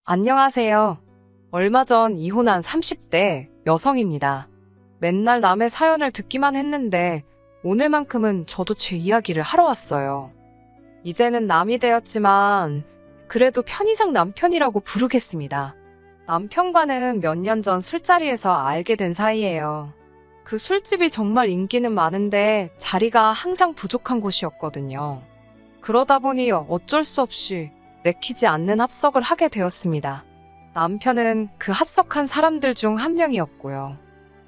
안녕하세요. 얼마 전 이혼한 30대 여성입니다. 맨날 남의 사연을 듣기만 했는데 오늘만큼은 저도 제 이야기를 하러 왔어요. 이제는 남이 되었지만 그래도 편의상 남편이라고 부르겠습니다. 남편과는 몇 년 전 술자리에서 알게 된 사이예요. 그 술집이 정말 인기는 많은데 자리가 항상 부족한 곳이었거든요. 그러다 보니 어쩔 수 없이 내키지 않는 합석을 하게 되었습니다. 남편은 그 합석한 사람들 중 한 명이었고요.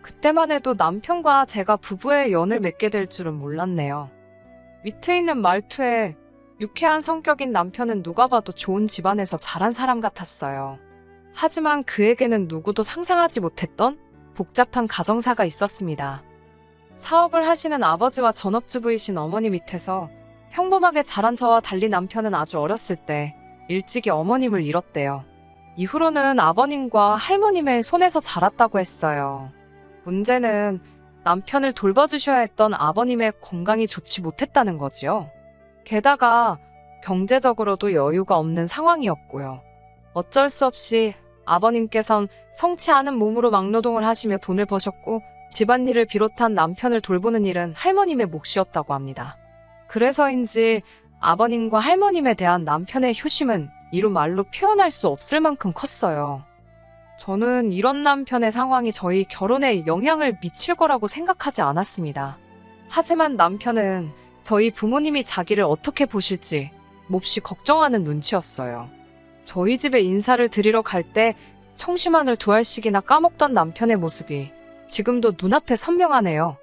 그때만 해도 남편과 제가 부부의 연을 맺게 될 줄은 몰랐네요. 위트 있는 말투에 유쾌한 성격인 남편은 누가 봐도 좋은 집안에서 자란 사람 같았어요. 하지만 그에게는 누구도 상상하지 못했던 복잡한 가정사가 있었습니다. 사업을 하시는 아버지와 전업주부이신 어머니 밑에서 평범하게 자란 저와 달리 남편은 아주 어렸을 때 일찍이 어머님을 잃었대요. 이후로는 아버님과 할머님의 손에서 자랐다고 했어요. 문제는 남편을 돌봐주셔야 했던 아버님의 건강이 좋지 못했다는 거지요. 게다가 경제적으로도 여유가 없는 상황이었고요. 어쩔 수 없이 아버님께선 성치 않은 몸으로 막노동을 하시며 돈을 버셨고 집안일을 비롯한 남편을 돌보는 일은 할머님의 몫이었다고 합니다. 그래서인지 아버님과 할머님에 대한 남편의 효심은 이루 말로 표현할 수 없을 만큼 컸어요. 저는 이런 남편의 상황이 저희 결혼에 영향을 미칠 거라고 생각하지 않았습니다. 하지만 남편은 저희 부모님이 자기를 어떻게 보실지 몹시 걱정하는 눈치였어요. 저희 집에 인사를 드리러 갈 때 청심환을 2알씩이나 까먹던 남편의 모습이 지금도 눈앞에 선명하네요.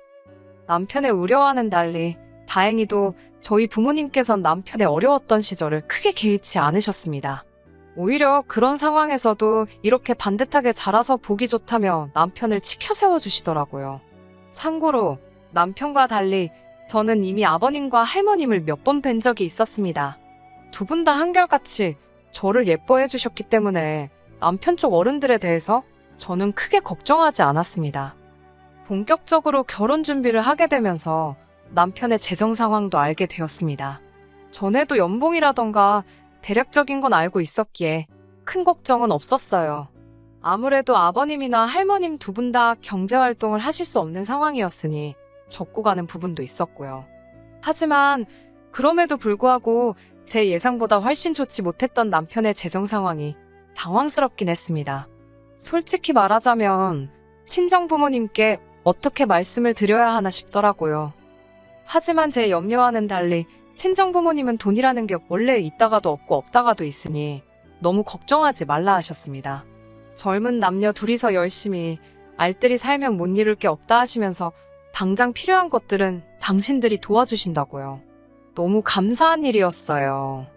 남편의 우려와는 달리 다행히도 저희 부모님께선 남편의 어려웠던 시절을 크게 개의치 않으셨습니다. 오히려 그런 상황에서도 이렇게 반듯하게 자라서 보기 좋다며 남편을 치켜 세워주시더라고요. 참고로 남편과 달리 저는 이미 아버님과 할머님을 몇 번 뵌 적이 있었습니다. 두 분 다 한결같이 저를 예뻐해 주셨기 때문에 남편 쪽 어른들에 대해서 저는 크게 걱정하지 않았습니다. 본격적으로 결혼 준비를 하게 되면서 남편의 재정 상황도 알게 되었습니다. 전에도 연봉이라던가 대략적인 건 알고 있었기에 큰 걱정은 없었어요. 아무래도 아버님이나 할머님 두 분 다 경제활동을 하실 수 없는 상황이었으니 적고 가는 부분도 있었고요. 하지만 그럼에도 불구하고 제 예상보다 훨씬 좋지 못했던 남편의 재정 상황이 당황스럽긴 했습니다. 솔직히 말하자면 친정 부모님께 어떻게 말씀을 드려야 하나 싶더라고요. 하지만 제 염려와는 달리 친정 부모님은 돈이라는 게 원래 있다가도 없고 없다가도 있으니 너무 걱정하지 말라 하셨습니다. 젊은 남녀 둘이서 열심히 알뜰히 살면 못 이룰 게 없다 하시면서 당장 필요한 것들은 당신들이 도와주신다고요. 너무 감사한 일이었어요.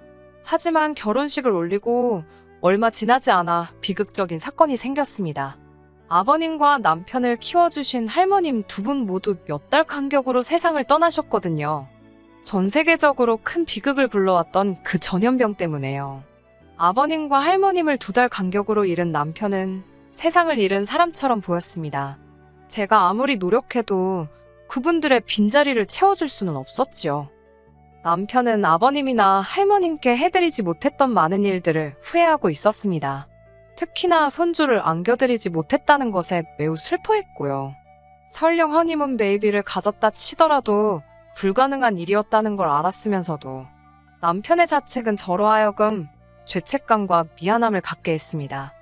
하지만 결혼식을 올리고 얼마 지나지 않아 비극적인 사건이 생겼습니다. 아버님과 남편을 키워주신 할머님 두 분 모두 몇 달 간격으로 세상을 떠나셨거든요. 전 세계적으로 큰 비극을 불러왔던 그 전염병 때문에요. 아버님과 할머님을 2달 간격으로 잃은 남편은 세상을 잃은 사람처럼 보였습니다. 제가 아무리 노력해도 그분들의 빈자리를 채워줄 수는 없었지요. 남편은 아버님이나 할머님께 해드리지 못했던 많은 일들을 후회하고 있었습니다. 특히나 손주를 안겨드리지 못했다는 것에 매우 슬퍼했고요. 설령 허니문 베이비를 가졌다 치더라도 불가능한 일이었다는 걸 알았으면서도 남편의 자책은 저로 하여금 죄책감과 미안함을 갖게 했습니다.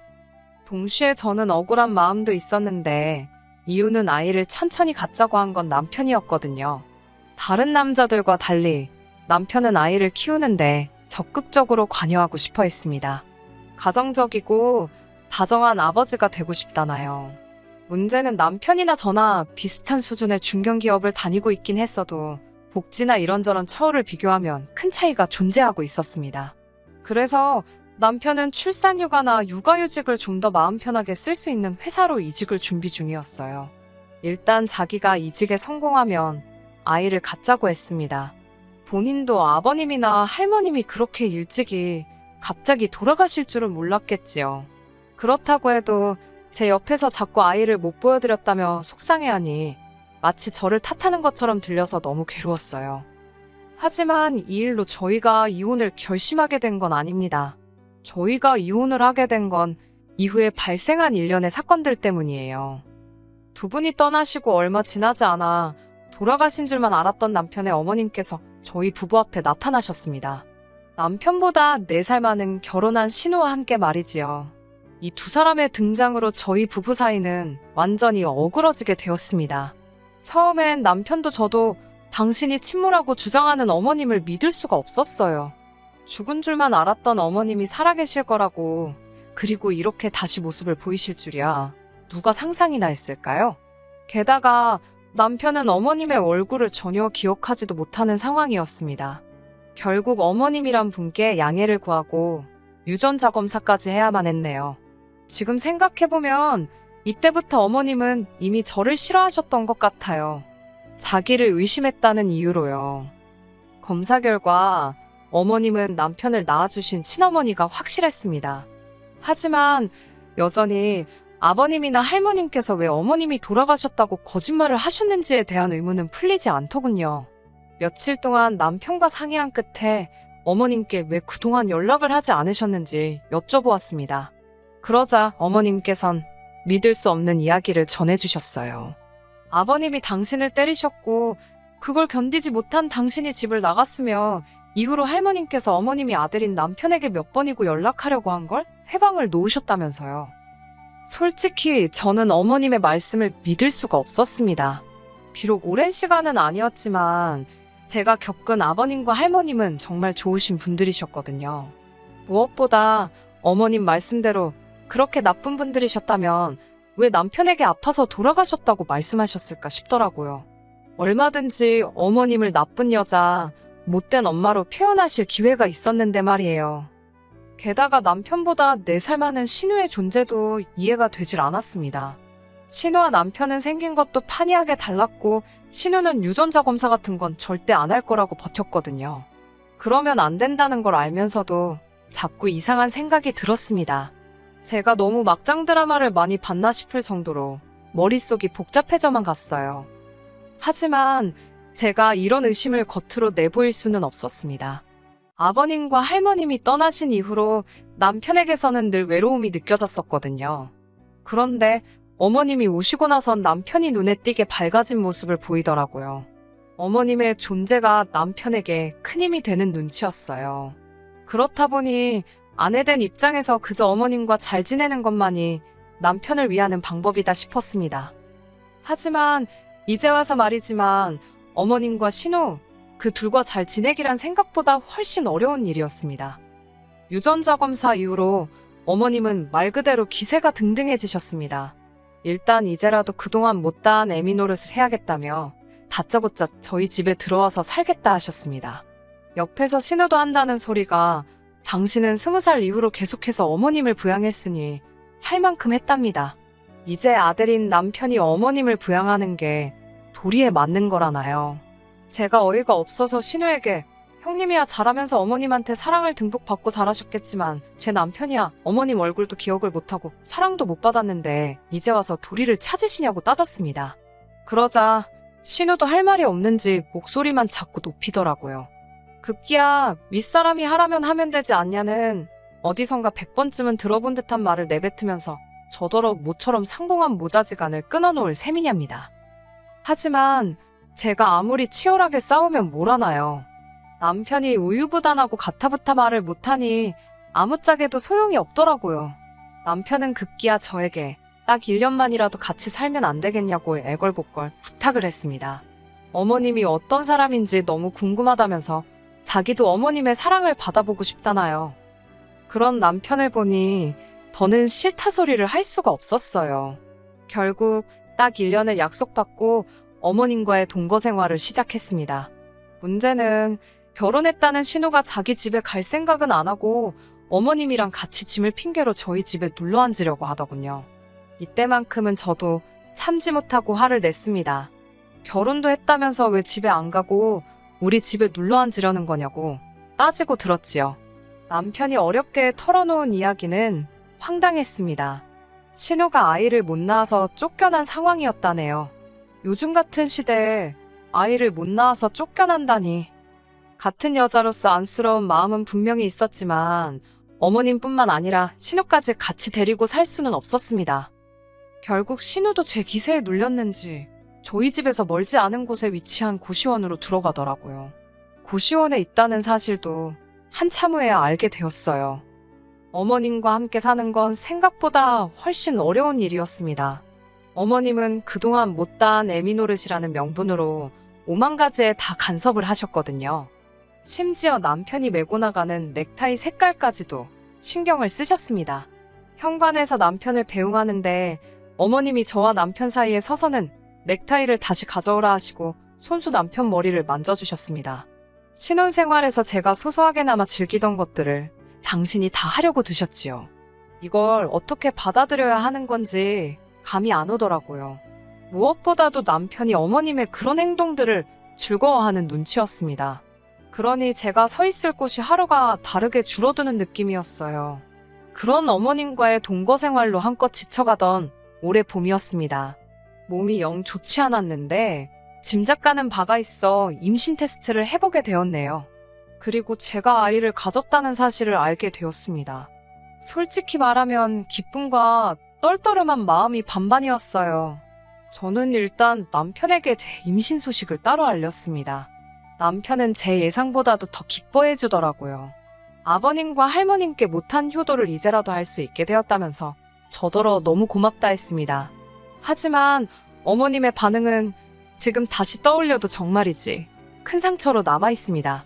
동시에 저는 억울한 마음도 있었는데 이유는 아이를 천천히 갖자고 한 건 남편이었거든요. 다른 남자들과 달리 남편은 아이를 키우는데 적극적으로 관여하고 싶어 했습니다. 가정적이고 다정한 아버지가 되고 싶다나요. 문제는 남편이나 저나 비슷한 수준의 중견기업을 다니고 있긴 했어도 복지나 이런저런 처우를 비교하면 큰 차이가 존재하고 있었습니다. 그래서 남편은 출산휴가나 육아휴직을 좀 더 마음 편하게 쓸 수 있는 회사로 이직을 준비 중이었어요. 일단 자기가 이직에 성공하면 아이를 갖자고 했습니다. 본인도 아버님이나 할머님이 그렇게 일찍이 갑자기 돌아가실 줄은 몰랐겠지요. 그렇다고 해도 제 옆에서 자꾸 아이를 못 보여드렸다며 속상해하니 마치 저를 탓하는 것처럼 들려서 너무 괴로웠어요. 하지만 이 일로 저희가 이혼을 결심하게 된 건 아닙니다. 저희가 이혼을 하게 된 건 이후에 발생한 일련의 사건들 때문이에요. 두 분이 떠나시고 얼마 지나지 않아 돌아가신 줄만 알았던 남편의 어머님께서 저희 부부 앞에 나타나셨습니다. 남편보다 4살 많은 결혼한 신우와 함께 말이지요. 이 두 사람의 등장으로 저희 부부 사이는 완전히 어그러지게 되었습니다. 처음엔 남편도 저도 당신이 친모라고 주장하는 어머님을 믿을 수가 없었어요. 죽은 줄만 알았던 어머님이 살아계실 거라고, 그리고 이렇게 다시 모습을 보이실 줄이야 누가 상상이나 했을까요? 게다가 남편은 어머님의 얼굴을 전혀 기억하지도 못하는 상황이었습니다. 결국 어머님이란 분께 양해를 구하고 유전자 검사까지 해야만 했네요. 지금 생각해보면 이때부터 어머님은 이미 저를 싫어하셨던 것 같아요. 자기를 의심했다는 이유로요. 검사 결과 어머님은 남편을 낳아주신 친어머니가 확실했습니다. 하지만 여전히 아버님이나 할머님께서 왜 어머님이 돌아가셨다고 거짓말을 하셨는지에 대한 의문은 풀리지 않더군요. 며칠 동안 남편과 상의한 끝에 어머님께 왜 그동안 연락을 하지 않으셨는지 여쭤보았습니다. 그러자 어머님께선 믿을 수 없는 이야기를 전해주셨어요. 아버님이 당신을 때리셨고 그걸 견디지 못한 당신이 집을 나갔으며 이후로 할머님께서 어머님이 아들인 남편에게 몇 번이고 연락하려고 한 걸 회방을 놓으셨다면서요. 솔직히 저는 어머님의 말씀을 믿을 수가 없었습니다. 비록 오랜 시간은 아니었지만 제가 겪은 아버님과 할머님은 정말 좋으신 분들이셨거든요. 무엇보다 어머님 말씀대로 그렇게 나쁜 분들이셨다면 왜 남편에게 아파서 돌아가셨다고 말씀하셨을까 싶더라고요. 얼마든지 어머님을 나쁜 여자, 못된 엄마로 표현하실 기회가 있었는데 말이에요. 게다가 남편보다 4살 많은 신우의 존재도 이해가 되질 않았습니다. 신우와 남편은 생긴 것도 판이하게 달랐고 신우는 유전자 검사 같은 건 절대 안 할 거라고 버텼거든요. 그러면 안 된다는 걸 알면서도 자꾸 이상한 생각이 들었습니다. 제가 너무 막장 드라마를 많이 봤나 싶을 정도로 머릿속이 복잡해져만 갔어요. 하지만 제가 이런 의심을 겉으로 내보일 수는 없었습니다. 아버님과 할머님이 떠나신 이후로 남편에게서는 늘 외로움이 느껴졌었거든요. 그런데 어머님이 오시고 나선 남편이 눈에 띄게 밝아진 모습을 보이더라고요. 어머님의 존재가 남편에게 큰 힘이 되는 눈치였어요. 그렇다 보니 아내된 입장에서 그저 어머님과 잘 지내는 것만이 남편을 위하는 방법이다 싶었습니다. 하지만 이제 와서 말이지만 어머님과 신우, 그 둘과 잘 지내기란 생각보다 훨씬 어려운 일이었습니다. 유전자 검사 이후로 어머님은 말 그대로 기세가 등등해지셨습니다. 일단 이제라도 그동안 못다한 애미 노릇을 해야겠다며 다짜고짜 저희 집에 들어와서 살겠다 하셨습니다. 옆에서 신우도 한다는 소리가 당신은 20살 이후로 계속해서 어머님을 부양했으니 할 만큼 했답니다. 이제 아들인 남편이 어머님을 부양하는 게 도리에 맞는 거라나요. 제가 어이가 없어서 신우에게 형님이야 잘하면서 어머님한테 사랑을 듬뿍 받고 자라셨겠지만 제 남편이야 어머님 얼굴도 기억을 못하고 사랑도 못 받았는데 이제 와서 도리를 찾으시냐고 따졌습니다. 그러자 신우도 할 말이 없는지 목소리만 자꾸 높이더라고요. 급기야 윗사람이 하라면 하면 되지 않냐는 어디선가 100번쯤은 들어본 듯한 말을 내뱉으면서 저더러 모처럼 상봉한 모자지간을 끊어놓을 셈이냐입니다. 하지만 제가 아무리 치열하게 싸우면 뭘 하나요. 남편이 우유부단하고 가타부타 말을 못하니 아무짝에도 소용이 없더라고요. 남편은 급기야 저에게 딱 1년만이라도 같이 살면 안 되겠냐고 애걸복걸 부탁을 했습니다. 어머님이 어떤 사람인지 너무 궁금하다면서 자기도 어머님의 사랑을 받아보고 싶다나요. 그런 남편을 보니 더는 싫다 소리를 할 수가 없었어요. 결국 딱 1년을 약속받고 어머님과의 동거 생활을 시작했습니다. 문제는 결혼했다는 신우가 자기 집에 갈 생각은 안 하고 어머님이랑 같이 짐을 핑계로 저희 집에 눌러 앉으려고 하더군요. 이때만큼은 저도 참지 못하고 화를 냈습니다. 결혼도 했다면서 왜 집에 안 가고 우리 집에 눌러 앉으려는 거냐고 따지고 들었지요. 남편이 어렵게 털어놓은 이야기는 황당했습니다. 신우가 아이를 못 낳아서 쫓겨난 상황이었다네요. 요즘 같은 시대에 아이를 못 낳아서 쫓겨난다니. 같은 여자로서 안쓰러운 마음은 분명히 있었지만 어머님뿐만 아니라 신우까지 같이 데리고 살 수는 없었습니다. 결국 신우도 제 기세에 눌렸는지 저희 집에서 멀지 않은 곳에 위치한 고시원으로 들어가더라고요. 고시원에 있다는 사실도 한참 후에 알게 되었어요. 어머님과 함께 사는 건 생각보다 훨씬 어려운 일이었습니다. 어머님은 그동안 못다한 애미노릇이라는 명분으로 5만 가지에 다 간섭을 하셨거든요. 심지어 남편이 메고 나가는 넥타이 색깔까지도 신경을 쓰셨습니다. 현관에서 남편을 배웅하는데 어머님이 저와 남편 사이에 서서는 넥타이를 다시 가져오라 하시고 손수 남편 머리를 만져주셨습니다. 신혼생활에서 제가 소소하게나마 즐기던 것들을 당신이 다 하려고 드셨지요. 이걸 어떻게 받아들여야 하는 건지 감이 안 오더라고요. 무엇보다도 남편이 어머님의 그런 행동들을 즐거워하는 눈치였습니다. 그러니 제가 서 있을 곳이 하루가 다르게 줄어드는 느낌이었어요. 그런 어머님과의 동거 생활로 한껏 지쳐가던 올해 봄이었습니다. 몸이 영 좋지 않았는데 짐작가는 바가 있어 임신 테스트를 해보게 되었네요. 그리고 제가 아이를 가졌다는 사실을 알게 되었습니다. 솔직히 말하면 기쁨과 떨떠름한 마음이 반반이었어요. 저는 일단 남편에게 제 임신 소식을 따로 알렸습니다. 남편은 제 예상보다도 더 기뻐해 주더라고요. 아버님과 할머님께 못한 효도를 이제라도 할 수 있게 되었다면서 저더러 너무 고맙다 했습니다. 하지만 어머님의 반응은 지금 다시 떠올려도 정말이지 큰 상처로 남아 있습니다.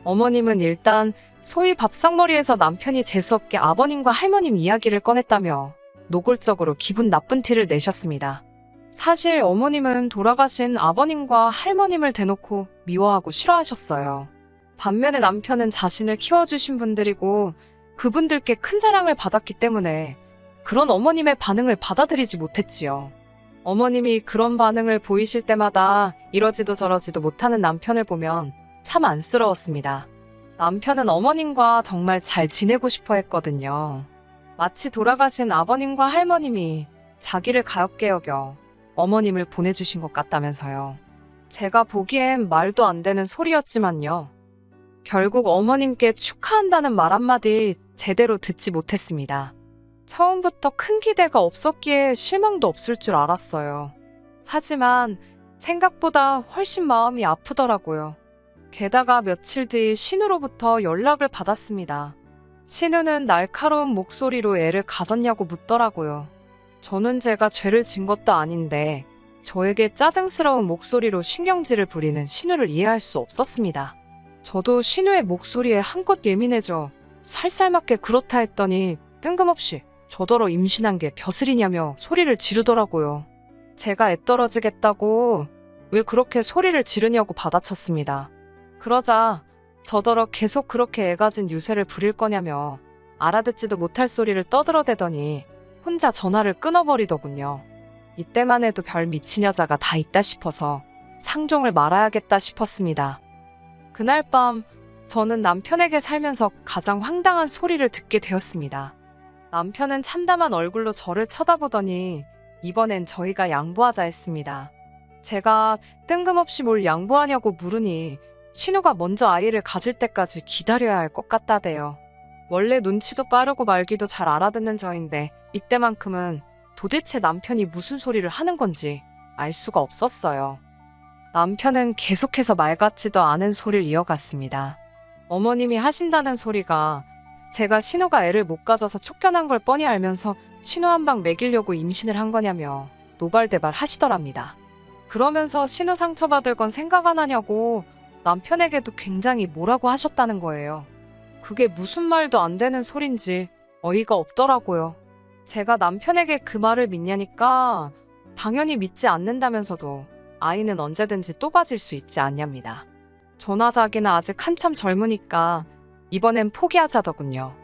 어머님은 일단 소위 밥상머리에서 남편이 재수없게 아버님과 할머님 이야기를 꺼냈다며 노골적으로 기분 나쁜 티를 내셨습니다. 사실 어머님은 돌아가신 아버님과 할머님을 대놓고 미워하고 싫어하셨어요. 반면에 남편은 자신을 키워주신 분들이고 그분들께 큰 사랑을 받았기 때문에 그런 어머님의 반응을 받아들이지 못했지요. 어머님이 그런 반응을 보이실 때마다 이러지도 저러지도 못하는 남편을 보면 참 안쓰러웠습니다. 남편은 어머님과 정말 잘 지내고 싶어 했거든요. 마치 돌아가신 아버님과 할머님이 자기를 가엾게 여겨 어머님을 보내주신 것 같다면서요. 제가 보기엔 말도 안 되는 소리였지만요. 결국 어머님께 축하한다는 말 한마디 제대로 듣지 못했습니다. 처음부터 큰 기대가 없었기에 실망도 없을 줄 알았어요. 하지만 생각보다 훨씬 마음이 아프더라고요. 게다가 며칠 뒤 신우로부터 연락을 받았습니다. 신우는 날카로운 목소리로 애를 가졌냐고 묻더라고요. 저는 제가 죄를 진 것도 아닌데 저에게 짜증스러운 목소리로 신경질을 부리는 신우를 이해할 수 없었습니다. 저도 신우의 목소리에 한껏 예민해져 살살맞게 그렇다 했더니 뜬금없이 저더러 임신한 게 벼슬이냐며 소리를 지르더라고요. 제가 애 떨어지겠다고 왜 그렇게 소리를 지르냐고 받아쳤습니다. 그러자 저더러 계속 그렇게 애 가진 유세를 부릴 거냐며 알아듣지도 못할 소리를 떠들어대더니 혼자 전화를 끊어버리더군요. 이때만 해도 별 미친 여자가 다 있다 싶어서 상종을 말아야겠다 싶었습니다. 그날 밤 저는 남편에게 살면서 가장 황당한 소리를 듣게 되었습니다. 남편은 참담한 얼굴로 저를 쳐다보더니 이번엔 저희가 양보하자 했습니다. 제가 뜬금없이 뭘 양보하냐고 물으니 신우가 먼저 아이를 가질 때까지 기다려야 할 것 같다대요. 원래 눈치도 빠르고 말귀도 잘 알아듣는 저인데 이때만큼은 도대체 남편이 무슨 소리를 하는 건지 알 수가 없었어요. 남편은 계속해서 말 같지도 않은 소리를 이어갔습니다. 어머님이 하신다는 소리가 제가 신우가 애를 못 가져서 쫓겨난 걸 뻔히 알면서 신우 한 방 먹이려고 임신을 한 거냐며 노발대발 하시더랍니다. 그러면서 신우 상처받을 건 생각 안 하냐고 남편에게도 굉장히 뭐라고 하셨다는 거예요. 그게 무슨 말도 안 되는 소린지 어이가 없더라고요. 제가 남편에게 그 말을 믿냐니까 당연히 믿지 않는다면서도 아이는 언제든지 또 가질 수 있지 않냐입니다. 저나 자기는 아직 한참 젊으니까 이번엔 포기하자더군요.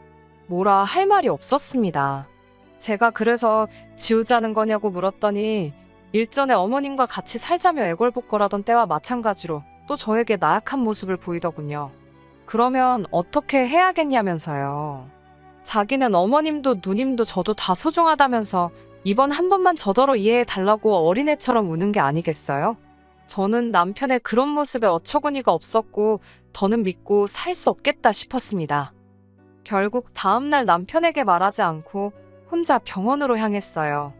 뭐라 할 말이 없었습니다. 제가 그래서 지우자는 거냐고 물었더니 일전에 어머님과 같이 살자며 애걸복걸하던 때와 마찬가지로 또 저에게 나약한 모습을 보이더군요. 그러면 어떻게 해야겠냐면서요. 자기는 어머님도 누님도 저도 다 소중하다면서 이번 한 번만 저더러 이해해달라고 어린애처럼 우는 게 아니겠어요? 저는 남편의 그런 모습에 어처구니가 없었고 더는 믿고 살 수 없겠다 싶었습니다. 결국 다음날 남편에게 말하지 않고 혼자 병원으로 향했어요.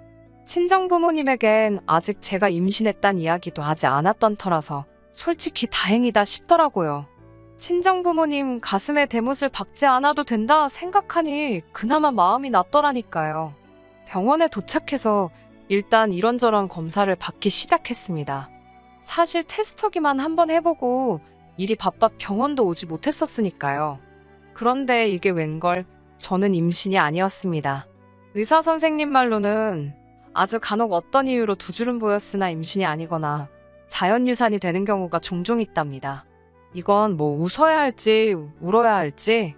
친정부모님에겐 아직 제가 임신했단 이야기도 하지 않았던 터라서 솔직히 다행이다 싶더라고요. 친정부모님 가슴에 대못을 박지 않아도 된다 생각하니 그나마 마음이 낫더라니까요. 병원에 도착해서 일단 이런저런 검사를 받기 시작했습니다. 사실 테스터기만 한번 해보고 일이 바빠 병원도 오지 못했었으니까요. 그런데 이게 웬걸 저는 임신이 아니었습니다. 의사 선생님 말로는 아주 간혹 어떤 이유로 두 줄은 보였으나 임신이 아니거나 자연유산이 되는 경우가 종종 있답니다. 이건 뭐 웃어야 할지 울어야 할지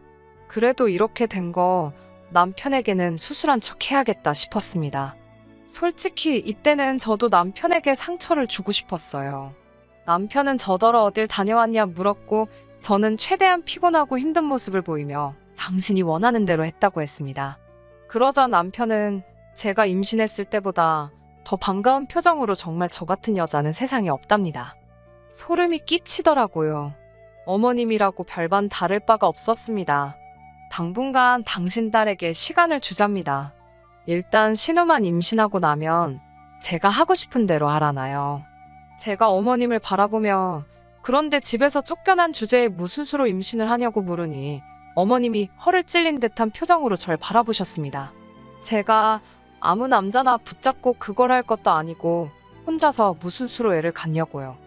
그래도 이렇게 된 거 남편에게는 수술한 척 해야겠다 싶었습니다. 솔직히 이때는 저도 남편에게 상처를 주고 싶었어요. 남편은 저더러 어딜 다녀왔냐 물었고 저는 최대한 피곤하고 힘든 모습을 보이며 당신이 원하는 대로 했다고 했습니다. 그러자 남편은 제가 임신했을 때보다 더 반가운 표정으로 정말 저 같은 여자는 세상에 없답니다. 소름이 끼치더라고요. 어머님이라고 별반 다를 바가 없었습니다. 당분간 당신 딸에게 시간을 주잡니다. 일단 신우만 임신하고 나면 제가 하고 싶은 대로 하라나요. 제가 어머님을 바라보며 그런데 집에서 쫓겨난 주제에 무슨 수로 임신을 하냐고 물으니 어머님이 허를 찔린 듯한 표정으로 절 바라보셨습니다. 제가 아무 남자나 붙잡고 그걸 할 것도 아니고 혼자서 무슨 수로 애를 갖냐고요.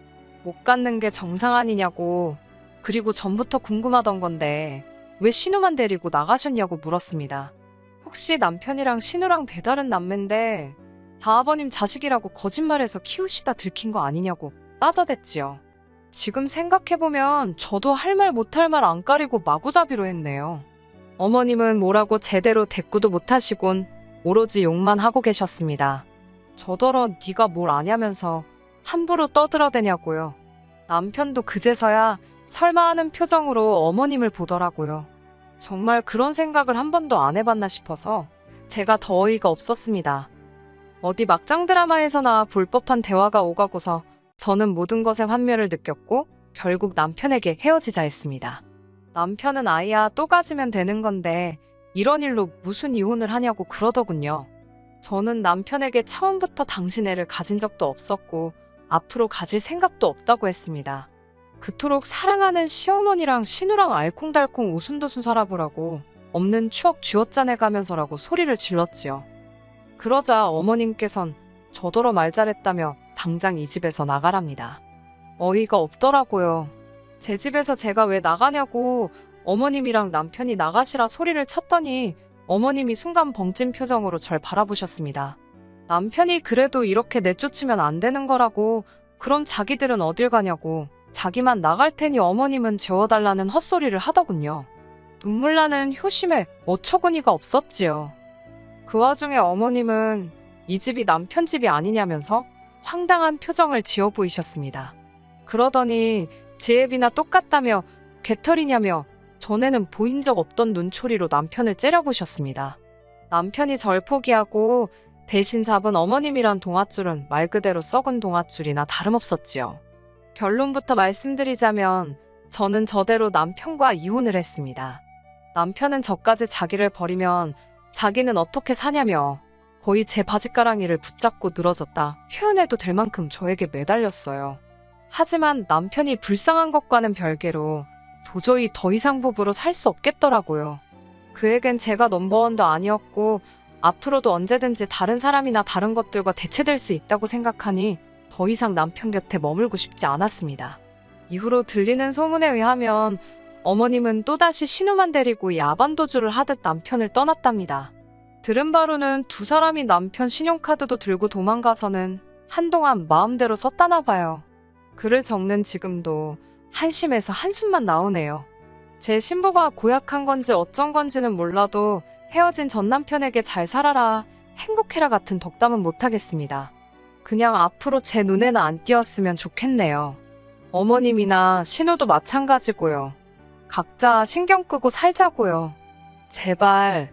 못 갖는 게 정상 아니냐고. 그리고 전부터 궁금하던 건데 왜 신우만 데리고 나가셨냐고 물었습니다. 혹시 남편이랑 신우랑 배다른 남매인데 다아버님 자식이라고 거짓말해서 키우시다 들킨 거 아니냐고 따져댔지요. 지금 생각해보면 저도 할 말 못할 말 안 가리고 마구잡이로 했네요. 어머님은 뭐라고 제대로 대꾸도 못하시곤 오로지 욕만 하고 계셨습니다. 저더러 네가 뭘 아냐면서 함부로 떠들어대냐고요. 남편도 그제서야 설마 하는 표정으로 어머님을 보더라고요. 정말 그런 생각을 한 번도 안 해봤나 싶어서 제가 더 어이가 없었습니다. 어디 막장 드라마에서나 볼 법한 대화가 오가고서 저는 모든 것에 환멸을 느꼈고 결국 남편에게 헤어지자 했습니다. 남편은 아이야 또 가지면 되는 건데 이런 일로 무슨 이혼을 하냐고 그러더군요. 저는 남편에게 처음부터 당신 애를 가진 적도 없었고 앞으로 가질 생각도 없다고 했습니다. 그토록 사랑하는 시어머니랑 신우랑 알콩달콩 오순도순 살아보라고 없는 추억 쥐어짜내가면서라고 소리를 질렀지요. 그러자 어머님께선 저더러 말 잘했다며 당장 이 집에서 나가랍니다. 어이가 없더라고요. 제 집에서 제가 왜 나가냐고 어머님이랑 남편이 나가시라 소리를 쳤더니 어머님이 순간 벙찐 표정으로 절 바라보셨습니다. 남편이 그래도 이렇게 내쫓으면 안 되는 거라고 그럼 자기들은 어딜 가냐고 자기만 나갈 테니 어머님은 재워달라는 헛소리를 하더군요. 눈물 나는 효심에 어처구니가 없었지요. 그 와중에 어머님은 이 집이 남편 집이 아니냐면서 황당한 표정을 지어 보이셨습니다. 그러더니 제 애비나 똑같다며 개털이냐며 전에는 보인 적 없던 눈초리로 남편을 째려보셨습니다. 남편이 절 포기하고 대신 잡은 어머님이란 동아줄은 말 그대로 썩은 동아줄이나 다름없었지요. 결론부터 말씀드리자면 저는 저대로 남편과 이혼을 했습니다. 남편은 저까지 자기를 버리면 자기는 어떻게 사냐며 거의 제 바짓가랑이를 붙잡고 늘어졌다 표현해도 될 만큼 저에게 매달렸어요. 하지만 남편이 불쌍한 것과는 별개로 도저히 더 이상 부부로 살 수 없겠더라고요. 그에겐 제가 넘버원도 아니었고 앞으로도 언제든지 다른 사람이나 다른 것들과 대체될 수 있다고 생각하니 더 이상 남편 곁에 머물고 싶지 않았습니다. 이후로 들리는 소문에 의하면 어머님은 또다시 신우만 데리고 야반도주를 하듯 남편을 떠났답니다. 들은 바로는 두 사람이 남편 신용카드도 들고 도망가서는 한동안 마음대로 썼다나 봐요. 글을 적는 지금도 한심해서 한숨만 나오네요. 제 신부가 고약한 건지 어쩐 건지는 몰라도 헤어진 전 남편에게 잘 살아라, 행복해라 같은 덕담은 못하겠습니다. 그냥 앞으로 제 눈에는 안 띄었으면 좋겠네요. 어머님이나 신우도 마찬가지고요. 각자 신경 끄고 살자고요. 제발.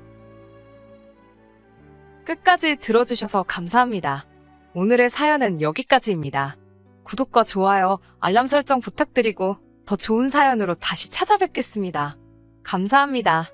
끝까지 들어주셔서 감사합니다. 오늘의 사연은 여기까지입니다. 구독과 좋아요, 알람 설정 부탁드리고 더 좋은 사연으로 다시 찾아뵙겠습니다. 감사합니다.